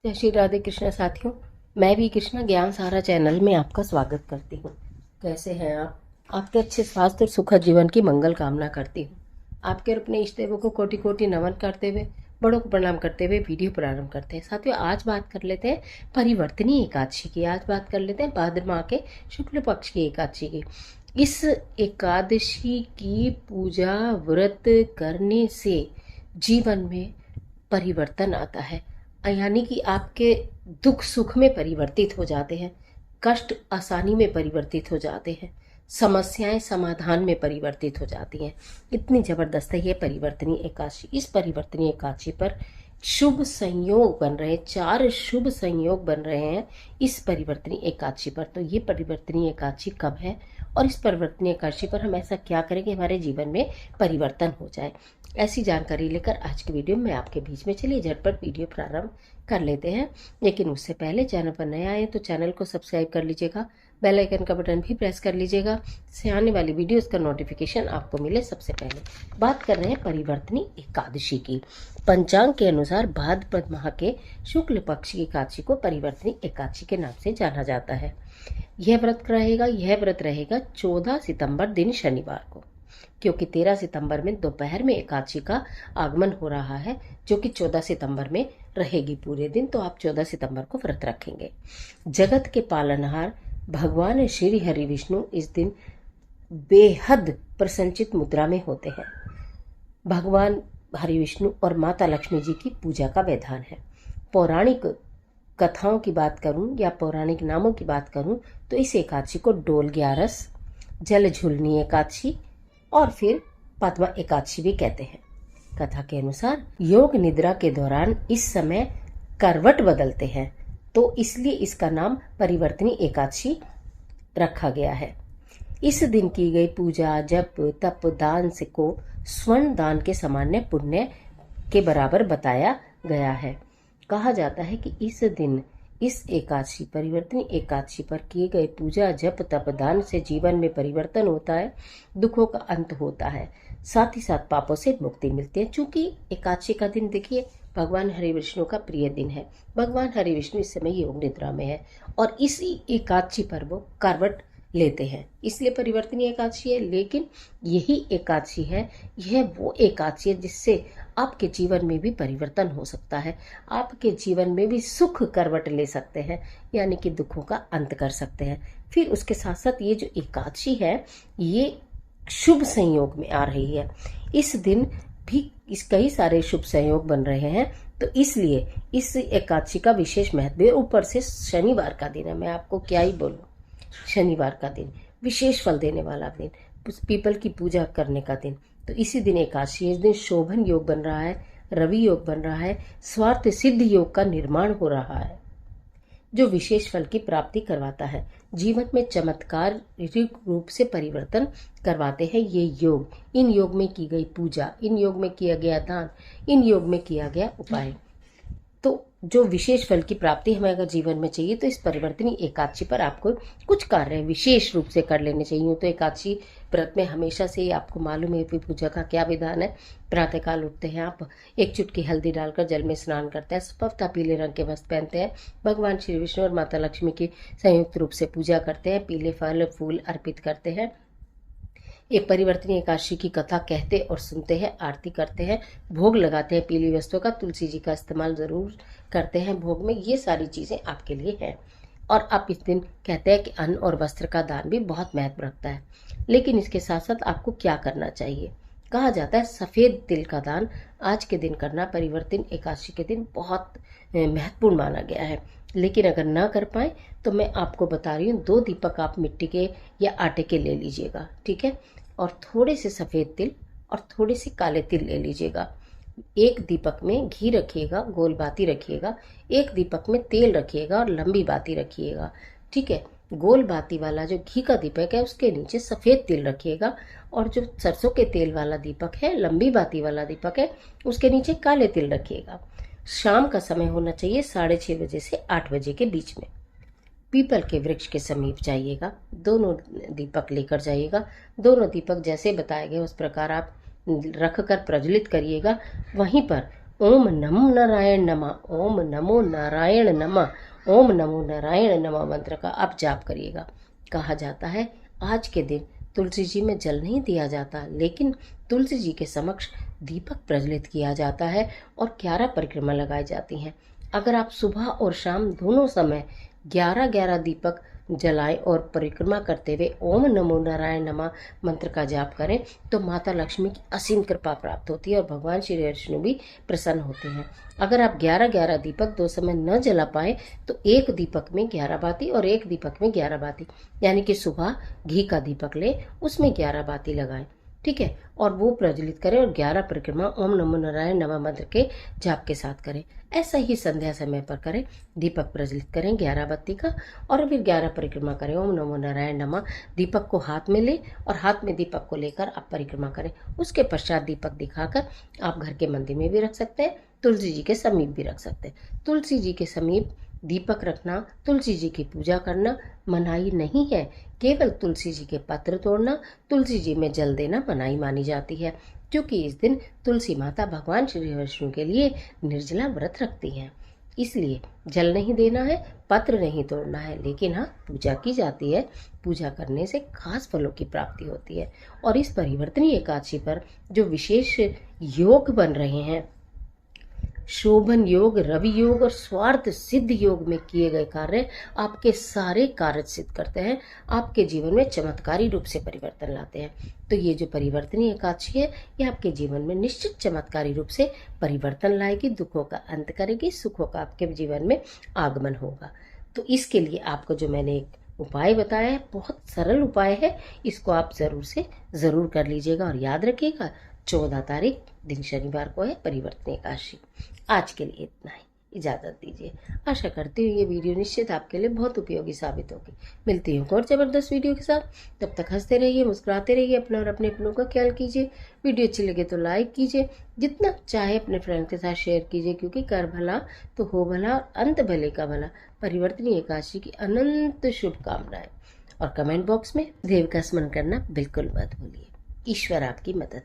जय श्री राधे कृष्ण साथियों। मैं भी कृष्णा ज्ञान सारा चैनल में आपका स्वागत करती हूँ। कैसे हैं आप? आपके अच्छे स्वास्थ्य और सुखद जीवन की मंगल कामना करती हूँ। आपके और अपने इष्ट देवों को कोटि कोटि नमन करते हुए, बड़ों को प्रणाम करते हुए वीडियो प्रारंभ करते हैं। साथियों, आज बात कर लेते हैं परिवर्तनीय एकादशी की। आज बात कर लेते हैं भाद्र माह के शुक्ल पक्ष की एकादशी की। इस एकादशी की पूजा व्रत करने से जीवन में परिवर्तन आता है, यानी कि आपके दुख सुख में परिवर्तित हो जाते हैं, कष्ट आसानी में परिवर्तित हो जाते हैं, समस्याएं समाधान में परिवर्तित हो जाती हैं। इतनी जबरदस्त है ये परिवर्तनीय एकादशी। इस परिवर्तनीय एकादशी पर शुभ संयोग बन रहे हैं, 4 शुभ संयोग बन रहे हैं इस परिवर्तनीय एकादशी पर। तो ये परिवर्तनीय एकादशी कब है और इस परिवर्तनीय एकादशी पर हम ऐसा क्या करें कि हमारे जीवन में परिवर्तन हो जाए, ऐसी जानकारी लेकर आज के वीडियो में आपके बीच में। चलिए झटपट वीडियो प्रारंभ कर लेते हैं। लेकिन उससे पहले चैनल पर नए आए तो चैनल को सब्सक्राइब कर लीजिएगा, बेल आइकन का बटन भी प्रेस कर लीजिएगा, से आने वाली वीडियोस का नोटिफिकेशन आपको मिले सबसे पहले। बात कर रहे हैं परिवर्तनीय एकादशी की। पंचांग के अनुसार भाद्रपद माह के शुक्ल पक्ष की एकादशी को परिवर्तनीय एकादशी के नाम से जाना जाता है। यह व्रत रहेगा 14 सितंबर दिन शनिवार को, क्योंकि 13 सितंबर में दोपहर में एकादशी का आगमन हो रहा है, जो कि 14 सितंबर में रहेगी पूरे दिन। तो आप 14 सितंबर को व्रत रखेंगे। जगत के पालनहार भगवान श्री हरि विष्णु इस दिन बेहद प्रसन्नचित मुद्रा में होते हैं। भगवान हरि विष्णु और माता लक्ष्मी जी की पूजा का विधान है। पौराणिक कथाओं की बात करूं या पौराणिक नामों की बात करूं तो इस एकादशी को डोल ग्यारस, जल झूलनी एकादशी और फिर पद्मा एकादशी भी कहते हैं। कथा के अनुसार योग निद्रा के दौरान इस समय करवट बदलते हैं, तो इसलिए इसका नाम परिवर्तनीय एकादशी रखा गया है। इस दिन की गई पूजा, जप, तप, दान से को स्वर्ण दान के सामान्य पुण्य के बराबर बताया गया है। कहा जाता है कि इस दिन इस एकादशी परिवर्तनीय एकादशी पर किए गए पूजा, जप, तप, दान से जीवन में परिवर्तन होता है, दुखों का अंत होता है, साथ ही साथ पापों से मुक्ति मिलती है। चूंकि एकादशी का दिन देखिए भगवान हरि विष्णु का प्रिय दिन है। भगवान हरि विष्णु इस समय योग निद्रा में है और इसी एकादशी पर वो करवट लेते हैं, इसलिए परिवर्तनीय एकादशी है। लेकिन यही एकादशी है, यह वो एकादशी है जिससे आपके जीवन में भी परिवर्तन हो सकता है, आपके जीवन में भी सुख करवट ले सकते हैं, यानी कि दुखों का अंत कर सकते हैं। फिर उसके साथ साथ ये जो एकादशी है ये शुभ संयोग में आ रही है। इस दिन भी इस कई सारे शुभ संयोग बन रहे हैं, तो इसलिए इस एकादशी का विशेष महत्व है। ऊपर से शनिवार का दिन है, मैं आपको क्या ही बोलूं, शनिवार का दिन विशेष फल देने वाला दिन, पीपल की पूजा करने का दिन। तो इसी दिन एकादशी, इस दिन शोभन योग बन रहा है, रवि योग बन रहा है, स्वार्थ सिद्ध योग का निर्माण हो रहा है, जो विशेष फल की प्राप्ति करवाता है, जीवन में चमत्कारिक रूप से परिवर्तन करवाते हैं ये योग। इन योग में की गई पूजा, इन योग में किया गया दान, इन योग में किया गया उपाय, तो जो विशेष फल की प्राप्ति हमें अगर जीवन में चाहिए तो इस परिवर्तनीय एकादशी पर आपको कुछ कार्य विशेष रूप से कर लेने चाहिए। तो एकादशी व्रत में हमेशा से ही आपको मालूम है पूजा का क्या विधान है। प्रातःकाल उठते हैं आप, एक चुटकी हल्दी डालकर जल में स्नान करते हैं, स्वतः पीले रंग के वस्त्र पहनते हैं, भगवान श्री विष्णु और माता लक्ष्मी की संयुक्त रूप से पूजा करते हैं, पीले फल फूल अर्पित करते हैं, एक परिवर्तनीय एकादशी की कथा कहते और सुनते हैं, आरती करते हैं, भोग लगाते हैं पीली वस्तुओं का, तुलसी जी का इस्तेमाल जरूर करते हैं भोग में। ये सारी चीजें आपके लिए हैं। और आप इस दिन कहते हैं कि अन्न और वस्त्र का दान भी बहुत महत्व रखता है। लेकिन इसके साथ साथ आपको क्या करना चाहिए? कहा जाता है सफेद तिल का दान आज के दिन करना परिवर्तन एकादशी के दिन बहुत महत्वपूर्ण माना गया है। लेकिन अगर ना कर पाए तो मैं आपको बता रही हूँ, 2 दीपक आप मिट्टी के या आटे के ले लीजिएगा, ठीक है, और थोड़े से सफेद तिल और थोड़े से काले तिल ले लीजिएगा। एक दीपक में घी रखिएगा, गोल बाती रखिएगा, एक दीपक में तेल रखिएगा और लंबी बाती रखिएगा, ठीक है। गोल बाती वाला जो घी का दीपक है उसके नीचे सफेद तिल रखिएगा, और जो सरसों के तेल वाला दीपक है, लंबी बाती वाला दीपक है, उसके नीचे काले तिल रखिएगा। शाम का समय होना चाहिए 6:30 बजे से 8 बजे के बीच में। पीपल के वृक्ष के समीप जाइएगा, दोनों दीपक लेकर जाइएगा। दोनों दीपक जैसे बताए गए उस प्रकार आप रख कर प्रज्वलित करिएगा। वहीं पर ओम नमो नारायण नमः, ओम नमो नारायण नमः, ओम नमो नारायण नमः मंत्र का आप जाप करिएगा। कहा जाता है आज के दिन तुलसी जी में जल नहीं दिया जाता, लेकिन तुलसी जी के समक्ष दीपक प्रज्वलित किया जाता है और 11 परिक्रमा लगाई जाती हैं। अगर आप सुबह और शाम दोनों समय 11-11 दीपक जलाएं और परिक्रमा करते हुए ओम नमो नारायण नमः मंत्र का जाप करें तो माता लक्ष्मी की असीम कृपा प्राप्त होती है और भगवान श्री विष्णु भी प्रसन्न होते हैं। अगर आप 11-11 दीपक दो समय न जला पाए तो एक दीपक में 11 बाती और एक दीपक में 11 बाती, यानी कि सुबह घी का दीपक ले उसमें 11 बाती लगाएं, ठीक है, और वो प्रज्वलित करें और 11 परिक्रमा ओम नमो नारायण नमः मंत्र के जाप के साथ करें। ऐसा ही संध्या समय पर करें, दीपक प्रज्वलित करें 11 बत्ती का और फिर 11 परिक्रमा करें ओम नमो नारायण नमः। दीपक को हाथ में लें और हाथ में दीपक को लेकर आप परिक्रमा करें। उसके पश्चात दीपक दिखाकर आप घर के मंदिर में भी रख सकते हैं, तुलसी जी के समीप भी रख सकते हैं। तुलसी जी के समीप दीपक रखना, तुलसी जी की पूजा करना मनाही नहीं है, केवल तुलसी जी के पत्र तोड़ना, तुलसी जी में जल देना मनाही मानी जाती है, क्योंकि इस दिन तुलसी माता भगवान श्री विष्णु के लिए निर्जला व्रत रखती हैं। इसलिए जल नहीं देना है, पत्र नहीं तोड़ना है, लेकिन हाँ पूजा की जाती है। पूजा करने से खास फलों की प्राप्ति होती है। और इस परिवर्तनीय एकादशी पर जो विशेष योग बन रहे हैं, शोभन योग, रवि योग और स्वार्थ सिद्ध योग में किए गए कार्य आपके सारे कार्य सिद्ध करते हैं, आपके जीवन में चमत्कारी रूप से परिवर्तन लाते हैं। तो ये जो परिवर्तनीय एकादशी है ये आपके जीवन में निश्चित चमत्कारी रूप से परिवर्तन लाएगी, दुखों का अंत करेगी, सुखों का आपके जीवन में आगमन होगा। तो इसके लिए आपको जो मैंने एक उपाय बताया है, बहुत सरल उपाय है, इसको आप जरूर कर लीजिएगा और याद रखिएगा 14 तारीख दिन शनिवार को है परिवर्तनीय एकादशी। आज के लिए इतना ही, इजाज़त दीजिए। आशा करती हूँ ये वीडियो निश्चित आपके लिए बहुत उपयोगी साबित होगी। मिलती हूँ और ज़बरदस्त वीडियो के साथ, तब तक हंसते रहिए, मुस्कुराते रहिए, अपना और अपने अपनों का ख्याल कीजिए। वीडियो अच्छी लगे तो लाइक कीजिए, जितना चाहे अपने फ्रेंड के साथ शेयर कीजिए, क्योंकि कर भला तो हो भला, अंत भले का भला। परिवर्तनीय एकादशी की अनंत शुभकामनाएं और कमेंट बॉक्स में देव का स्मरण करना बिल्कुल मत भूलिए। ईश्वर आपकी मदद